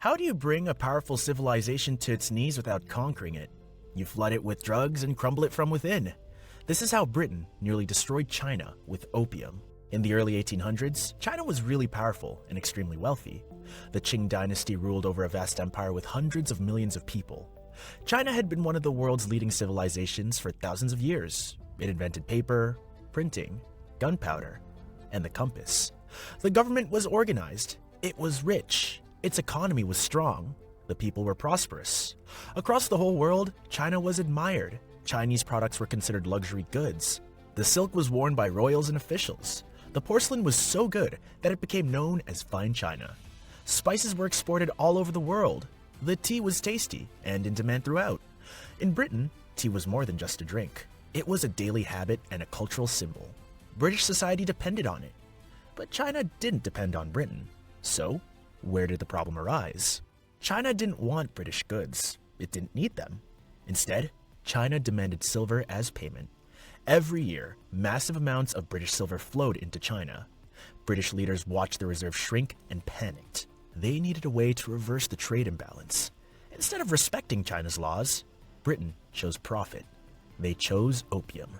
How do you bring a powerful civilization to its knees without conquering it? You flood it with drugs and crumble it from within. This is how Britain nearly destroyed China with opium. In the early 1800s, China was really powerful and extremely wealthy. The Qing dynasty ruled over a vast empire with hundreds of millions of people. China had been one of the world's leading civilizations for thousands of years. It invented paper, printing, gunpowder, and the compass. The government was organized. It was rich. Its economy was strong. The people were prosperous. Across the whole world, China was admired. Chinese products were considered luxury goods. The silk was worn by royals and officials. The porcelain was so good that it became known as fine china. Spices were exported all over the world. The tea was tasty and in demand throughout. In Britain, tea was more than just a drink. It was a daily habit and a cultural symbol. British society depended on it. But China didn't depend on Britain. So, where did the problem arise? China didn't want British goods. It didn't need them. Instead, China demanded silver as payment. Every year, massive amounts of British silver flowed into China. British leaders watched the reserve shrink and panicked. They needed a way to reverse the trade imbalance. Instead of respecting China's laws, Britain chose profit. They chose opium.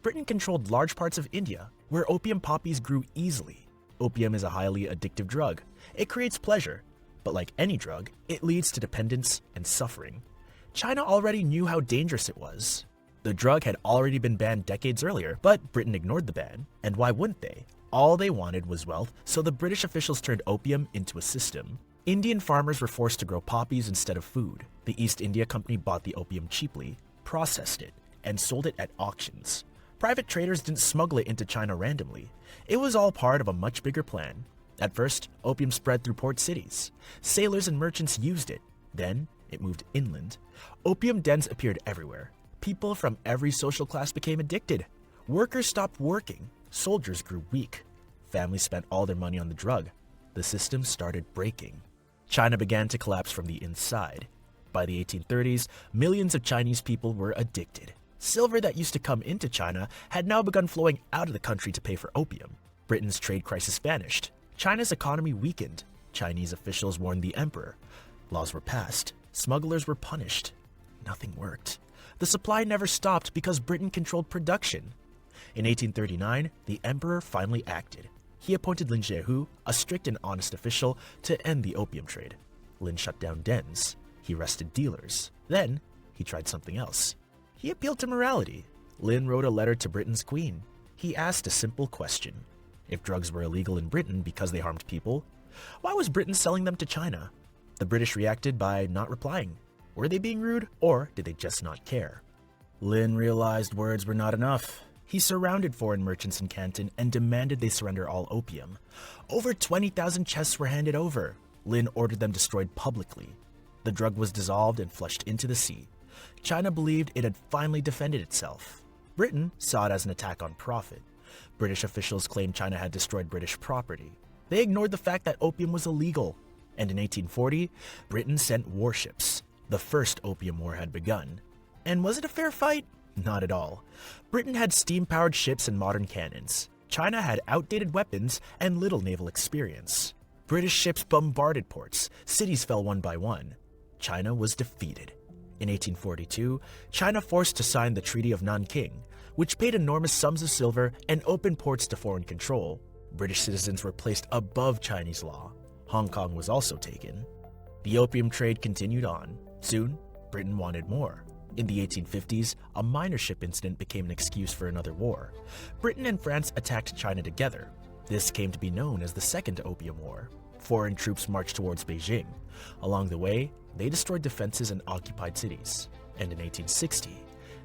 Britain controlled large parts of India, where opium poppies grew easily. Opium is a highly addictive drug. It creates pleasure, but like any drug, it leads to dependence and suffering. China already knew how dangerous it was. The drug had already been banned decades earlier, but Britain ignored the ban. And why wouldn't they? All they wanted was wealth, so the British officials turned opium into a system. Indian farmers were forced to grow poppies instead of food. The East India Company bought the opium cheaply, processed it, and sold it at auctions. Private traders didn't smuggle it into China randomly. It was all part of a much bigger plan. At first, opium spread through port cities. Sailors and merchants used it. Then, it moved inland. Opium dens appeared everywhere. People from every social class became addicted. Workers stopped working. Soldiers grew weak. Families spent all their money on the drug. The system started breaking. China began to collapse from the inside. By the 1830s, millions of Chinese people were addicted. Silver that used to come into China had now begun flowing out of the country to pay for opium. Britain's trade crisis vanished. China's economy weakened. Chinese officials warned the emperor. Laws were passed. Smugglers were punished. Nothing worked. The supply never stopped because Britain controlled production. In 1839, the emperor finally acted. He appointed Lin Zhehu, a strict and honest official, to end the opium trade. Lin shut down dens. He arrested dealers. Then, he tried something else. He appealed to morality. Lin wrote a letter to Britain's queen. He asked a simple question. If drugs were illegal in Britain because they harmed people, why was Britain selling them to China? The British reacted by not replying. Were they being rude, or did they just not care? Lin realized words were not enough. He surrounded foreign merchants in Canton and demanded they surrender all opium. Over 20,000 chests were handed over. Lin ordered them destroyed publicly. The drug was dissolved and flushed into the sea. China believed it had finally defended itself. Britain saw it as an attack on profit. British officials claimed China had destroyed British property. They ignored the fact that opium was illegal. And in 1840, Britain sent warships. The First Opium War had begun. And was it a fair fight? Not at all. Britain had steam-powered ships and modern cannons. China had outdated weapons and little naval experience. British ships bombarded ports. Cities fell one by one. China was defeated. In 1842, China forced to sign the Treaty of Nanking, which paid enormous sums of silver and opened ports to foreign control. British citizens were placed above Chinese law. Hong Kong was also taken. The opium trade continued on. Soon, Britain wanted more. In the 1850s, a minor ship incident became an excuse for another war. Britain and France attacked China together. This came to be known as the Second Opium War. Foreign troops marched towards Beijing. Along the way, they destroyed defenses and occupied cities. And in 1860,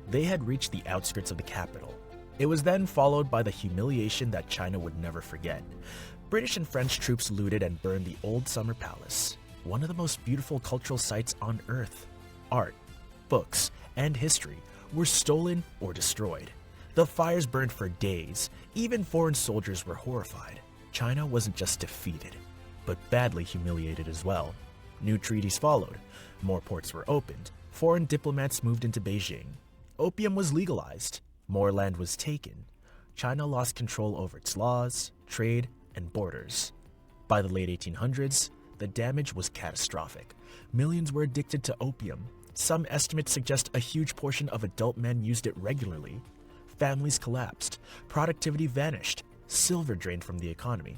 they had reached the outskirts of the capital. It was then followed by the humiliation that China would never forget. British and French troops looted and burned the Old Summer Palace, one of the most beautiful cultural sites on Earth. Art, books, and history were stolen or destroyed. The fires burned for days. Even foreign soldiers were horrified. China wasn't just defeated, but badly humiliated as well. New treaties followed. More ports were opened. Foreign diplomats moved into Beijing. Opium was legalized. More land was taken. China lost control over its laws, trade, and borders. By the late 1800s, the damage was catastrophic. Millions were addicted to opium. Some estimates suggest a huge portion of adult men used it regularly. Families collapsed, productivity vanished, silver drained from the economy.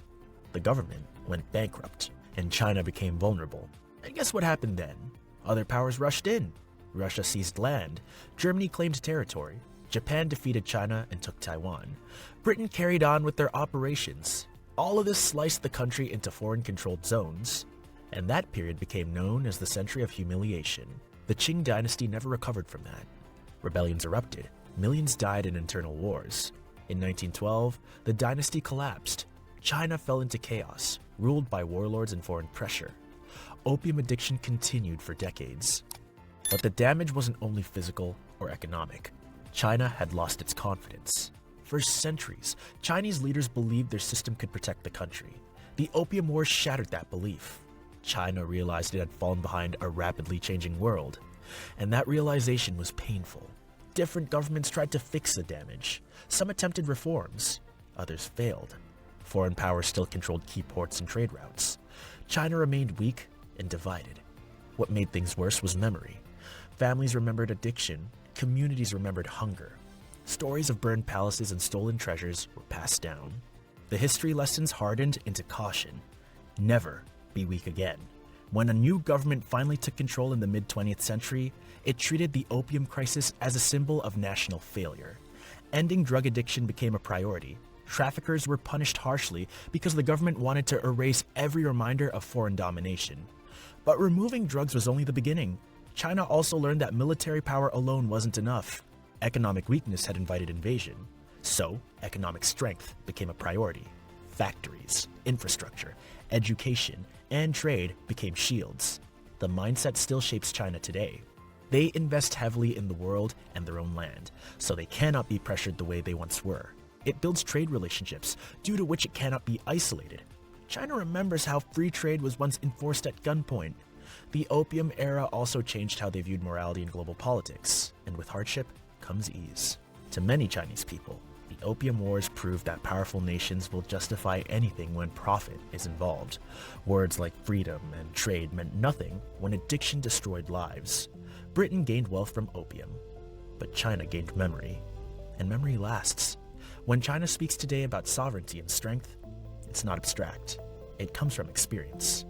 The government went bankrupt, and China became vulnerable. And guess what happened then? Other powers rushed in. Russia seized land, Germany claimed territory, Japan defeated China and took Taiwan. Britain carried on with their operations. All of this sliced the country into foreign-controlled zones, and that period became known as the Century of Humiliation. The Qing dynasty never recovered from that. Rebellions erupted. Millions died in internal wars. In 1912, the dynasty collapsed. China fell into chaos, ruled by warlords and foreign pressure. Opium addiction continued for decades. But the damage wasn't only physical or economic. China had lost its confidence. For centuries, Chinese leaders believed their system could protect the country. The Opium Wars shattered that belief. China realized it had fallen behind a rapidly changing world, and that realization was painful. Different governments tried to fix the damage. Some attempted reforms, others failed. Foreign powers still controlled key ports and trade routes. China remained weak and divided. What made things worse was memory. Families remembered addiction, communities remembered hunger. Stories of burned palaces and stolen treasures were passed down. The history lessons hardened into caution. Never be weak again. When a new government finally took control in the mid-20th century, it treated the opium crisis as a symbol of national failure. Ending drug addiction became a priority. Traffickers were punished harshly because the government wanted to erase every reminder of foreign domination. But removing drugs was only the beginning. China also learned that military power alone wasn't enough. Economic weakness had invited invasion. So, economic strength became a priority. Factories, infrastructure, education, and trade became shields. The mindset still shapes China today. They invest heavily in the world and their own land, so they cannot be pressured the way they once were. It builds trade relationships, due to which it cannot be isolated. China remembers how free trade was once enforced at gunpoint. The opium era also changed how they viewed morality in global politics, and with hardship comes ease. To many Chinese people, the Opium Wars proved that powerful nations will justify anything when profit is involved. Words like freedom and trade meant nothing when addiction destroyed lives. Britain gained wealth from opium, but China gained memory, and memory lasts. When China speaks today about sovereignty and strength, it's not abstract. It comes from experience.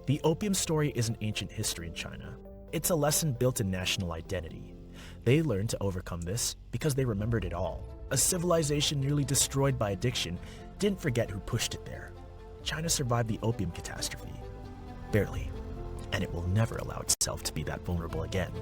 The opium story isn't ancient history in China. It's a lesson built in national identity. They learned to overcome this because they remembered it all. A civilization nearly destroyed by addiction didn't forget who pushed it there. China survived the opium catastrophe. Barely. And it will never allow itself to be that vulnerable again.